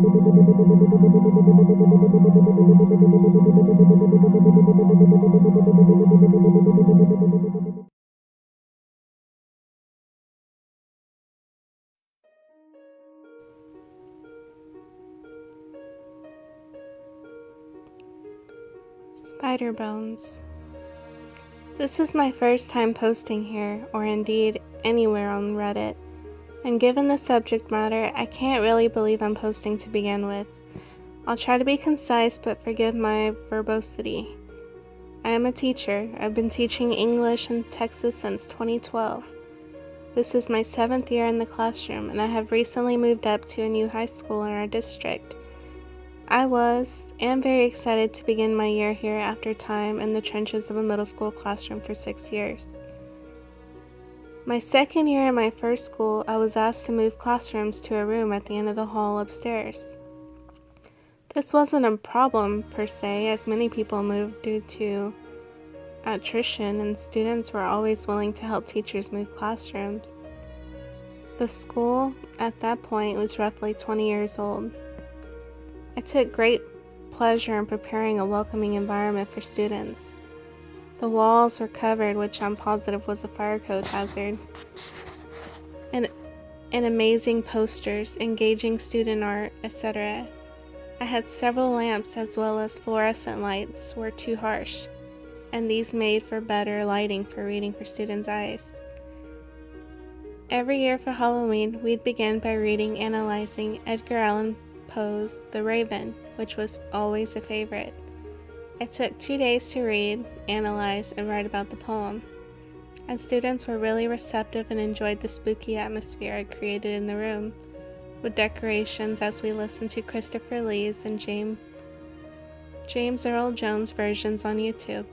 Spider bones. This is my first time posting here, or indeed anywhere on Reddit, and given the subject matter, I can't really believe I'm posting to begin with. I'll try to be concise, but forgive my verbosity. I am a teacher. I've been teaching English in Texas since 2012. This is my 7th year in the classroom, and I have recently moved up to a new high school in our district. I am very excited to begin my year here after time in the trenches of a middle school classroom for 6 years. My second year in my first school, I was asked to move classrooms to a room at the end of the hall upstairs. This wasn't a problem per se, as many people moved due to attrition, and students were always willing to help teachers move classrooms. The school at that point was roughly 20 years old. I took great pleasure in preparing a welcoming environment for students. The walls were covered, which I'm positive was a fire code hazard, and amazing posters, engaging student art, etc. I had several lamps as well as fluorescent lights were too harsh, and these made for better lighting for reading for students' eyes. Every year for Halloween, we'd begin by analyzing Edgar Allan Poe's The Raven, which was always a favorite. I took 2 days to read, analyze, and write about the poem, and students were really receptive and enjoyed the spooky atmosphere I created in the room, with decorations as we listened to Christopher Lee's and James Earl Jones versions on YouTube.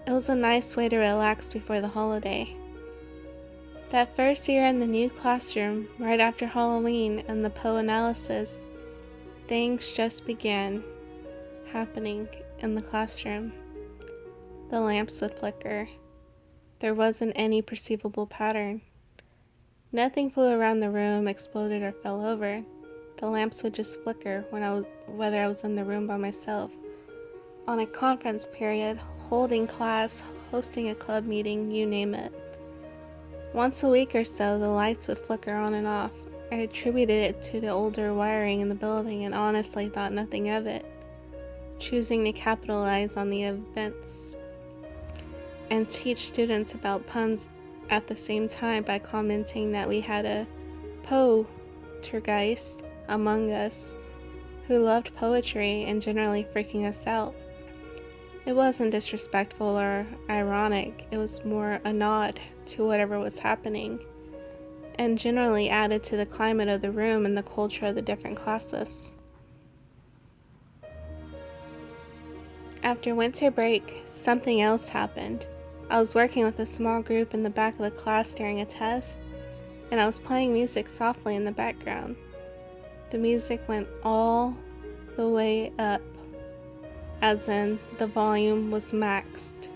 It was a nice way to relax before the holiday. That first year in the new classroom, right after Halloween and the Poe analysis, things just began happening in the classroom. The lamps would flicker. There wasn't any perceivable pattern. Nothing flew around the room, exploded, or fell over. The lamps would just flicker whether I was in the room by myself, on a conference period, holding class, hosting a club meeting, you name it. Once a week or so, the lights would flicker on and off. I attributed it to the older wiring in the building and honestly thought nothing of it, choosing to capitalize on the events and teach students about puns at the same time by commenting that we had a Poetergeist among us who loved poetry and generally freaking us out. It wasn't disrespectful or ironic, it was more a nod to whatever was happening, and generally added to the climate of the room and the culture of the different classes. After winter break, something else happened. I was working with a small group in the back of the class during a test, and I was playing music softly in the background. The music went all the way up, as in the volume was maxed.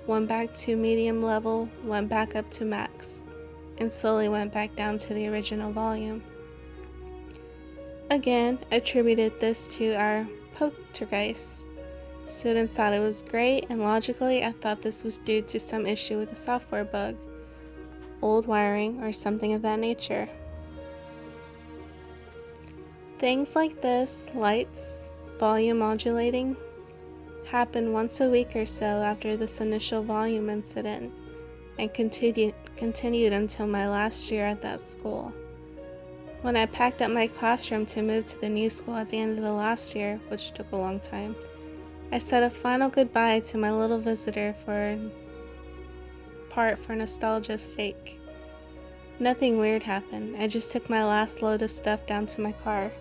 Went back to medium level, went back up to max, and slowly went back down to the original volume. Again, attributed this to our Poetergeist. Students thought it was great, and logically I thought this was due to some issue with a software bug, old wiring, or something of that nature. Things like this, lights, volume modulating, happened once a week or so after this initial volume incident, and continued until my last year at that school. When I packed up my classroom to move to the new school at the end of the last year, which took a long time, I said a final goodbye to my little visitor for nostalgia's sake. Nothing weird happened. I just took my last load of stuff down to my car.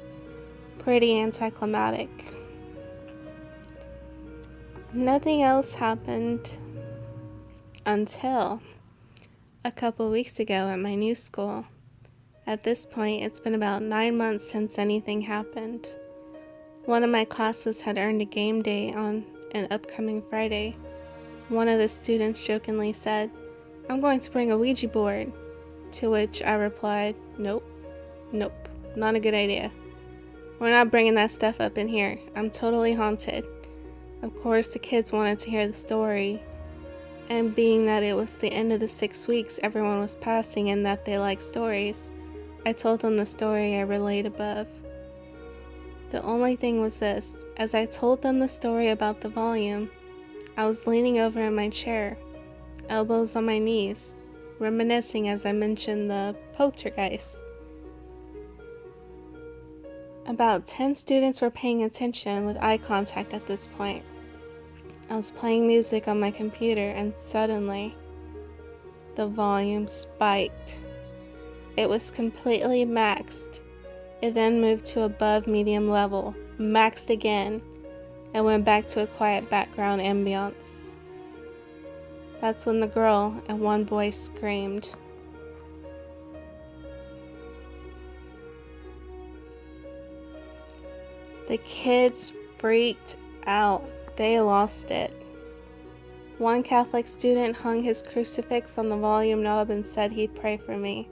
Pretty anticlimactic. Nothing else happened until a couple weeks ago at my new school. At this point, it's been about 9 months since anything happened. One of my classes had earned a game day on an upcoming Friday. One of the students jokingly said, "I'm going to bring a Ouija board," to which I replied, nope, not a good idea. We're not bringing that stuff up in here. I'm totally haunted. Of course, the kids wanted to hear the story, and being that it was the end of the 6 weeks everyone was passing and that they like stories, I told them the story I relayed above. The only thing was this: as I told them the story about the volume, I was leaning over in my chair, elbows on my knees, reminiscing as I mentioned the poltergeist. About 10 students were paying attention with eye contact at this point. I was playing music on my computer and suddenly, the volume spiked. It was completely maxed. It then moved to above medium level, maxed again, and went back to a quiet background ambiance. That's when the girl and one boy screamed. The kids freaked out. They lost it. One Catholic student hung his crucifix on the volume knob and said he'd pray for me.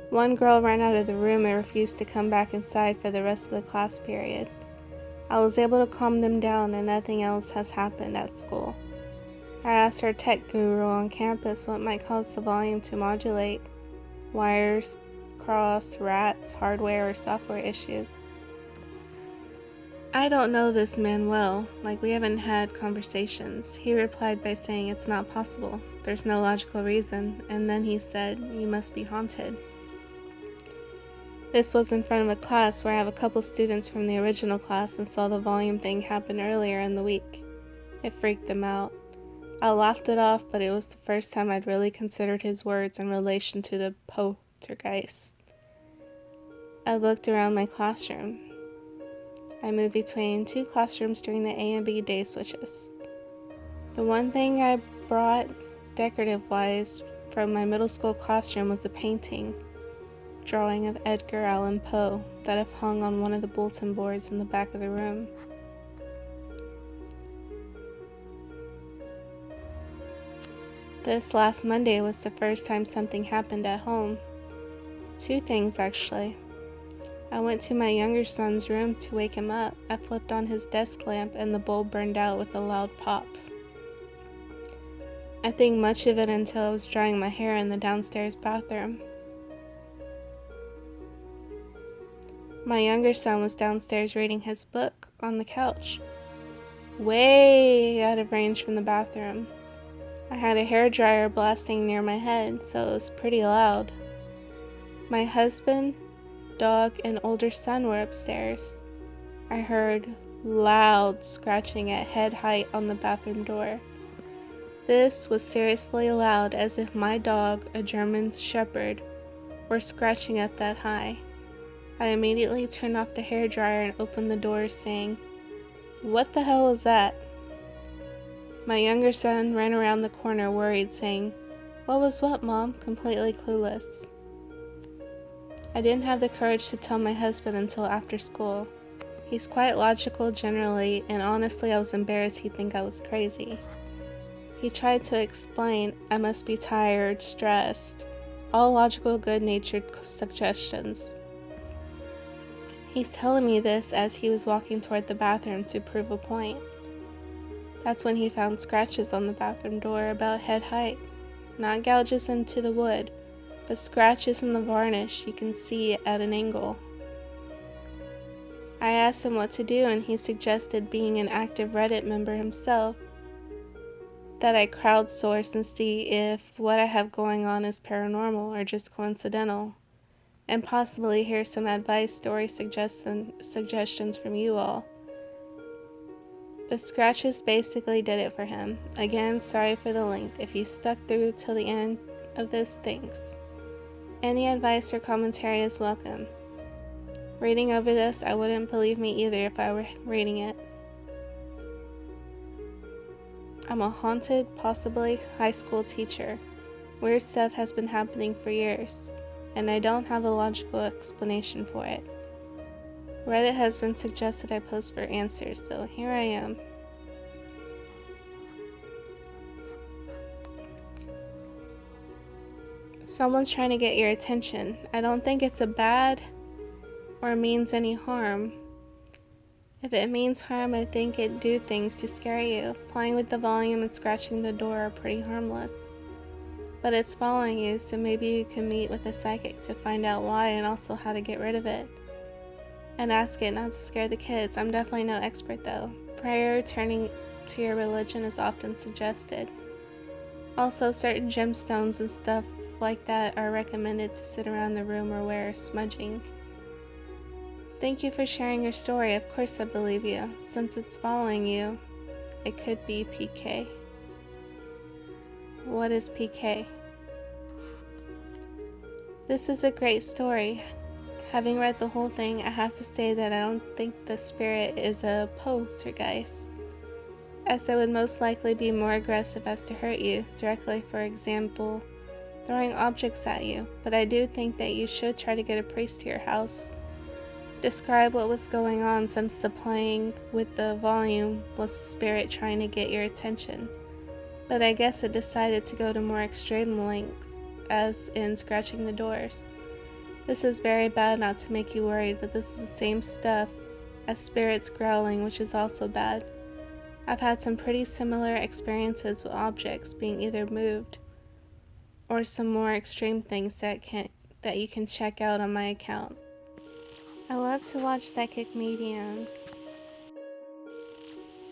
One girl ran out of the room and refused to come back inside for the rest of the class period. I was able to calm them down and nothing else has happened at school. I asked our tech guru on campus what might cause the volume to modulate. Wires, cross, rats, hardware, or software issues. I don't know this man well, like we haven't had conversations. He replied by saying it's not possible, there's no logical reason, and then he said, you must be haunted. This was in front of a class where I have a couple students from the original class and saw the volume thing happen earlier in the week. It freaked them out. I laughed it off, but it was the first time I'd really considered his words in relation to the poltergeist. I looked around my classroom. I moved between 2 classrooms during the A and B day switches. The one thing I brought, decorative-wise, from my middle school classroom was a painting, drawing of Edgar Allan Poe, that I've hung on one of the bulletin boards in the back of the room. This last Monday was the first time something happened at home. 2 things, actually. I went to my younger son's room to wake him up. I flipped on his desk lamp and the bulb burned out with a loud pop. I think much of it until I was drying my hair in the downstairs bathroom. My younger son was downstairs reading his book on the couch, way out of range from the bathroom. I had a hairdryer blasting near my head, so it was pretty loud. My husband, dog, and older son were upstairs. I heard loud scratching at head height on the bathroom door. This was seriously loud, as if my dog, a German Shepherd, were scratching at that high. I immediately turned off the hairdryer and opened the door, saying, "What the hell is that?" My younger son ran around the corner worried, saying, "What was what, Mom?" completely clueless. I didn't have the courage to tell my husband until after school. He's quite logical generally, and honestly I was embarrassed he'd think I was crazy. He tried to explain I must be tired, stressed, all logical, good-natured suggestions. He's telling me this as he was walking toward the bathroom to prove a point. That's when he found scratches on the bathroom door about head height. Not gouges into the wood, but scratches in the varnish you can see at an angle. I asked him what to do, and he suggested, being an active Reddit member himself, that I crowdsource and see if what I have going on is paranormal or just coincidental, and possibly hear some advice, story suggestions from you all. The scratches basically did it for him. Again, sorry for the length. If you stuck through till the end of this, thanks. Any advice or commentary is welcome. Reading over this, I wouldn't believe me either if I were reading it. I'm a haunted, possibly high school teacher. Weird stuff has been happening for years, and I don't have a logical explanation for it. Reddit has been suggested I post for answers, so here I am. Someone's trying to get your attention. I don't think it's a bad or means any harm, If it means harm, I think it do things to scare you. Playing with the volume and scratching the door are pretty harmless. But it's following you, so maybe you can meet with a psychic to find out why and also how to get rid of it. And ask it not to scare the kids. I'm definitely no expert though. Prayer, turning to your religion is often suggested. Also, certain gemstones and stuff like that are recommended to sit around the room or wear smudging. Thank you for sharing your story. Of course I believe you. Since it's following you, it could be PK. What is PK? This is a great story. Having read the whole thing, I have to say that I don't think the spirit is a poltergeist, as it would most likely be more aggressive as to hurt you directly, for example, throwing objects at you. But I do think that you should try to get a priest to your house. Describe what was going on, since the playing with the volume was the spirit trying to get your attention. But I guess it decided to go to more extreme lengths, as in scratching the doors. This is very bad, not to make you worried, but this is the same stuff as spirits growling, which is also bad. I've had some pretty similar experiences with objects being either moved or some more extreme things that you can check out on my account. I love to watch psychic mediums,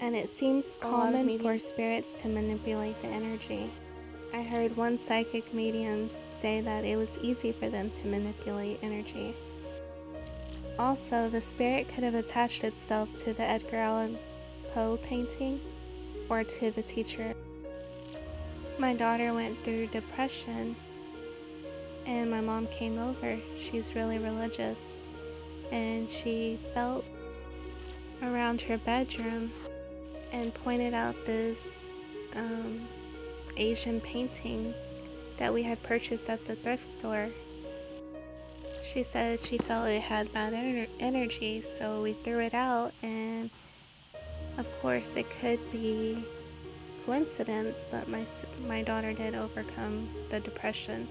and it seems common for spirits to manipulate the energy. I heard one psychic medium say that it was easy for them to manipulate energy. Also, the spirit could have attached itself to the Edgar Allan Poe painting or to the teacher. My daughter went through depression and my mom came over. She's really religious, and she felt around her bedroom and pointed out this Asian painting that we had purchased at the thrift store. She said she felt it had bad energy, so we threw it out, and of course it could be coincidence, but my daughter did overcome the depression.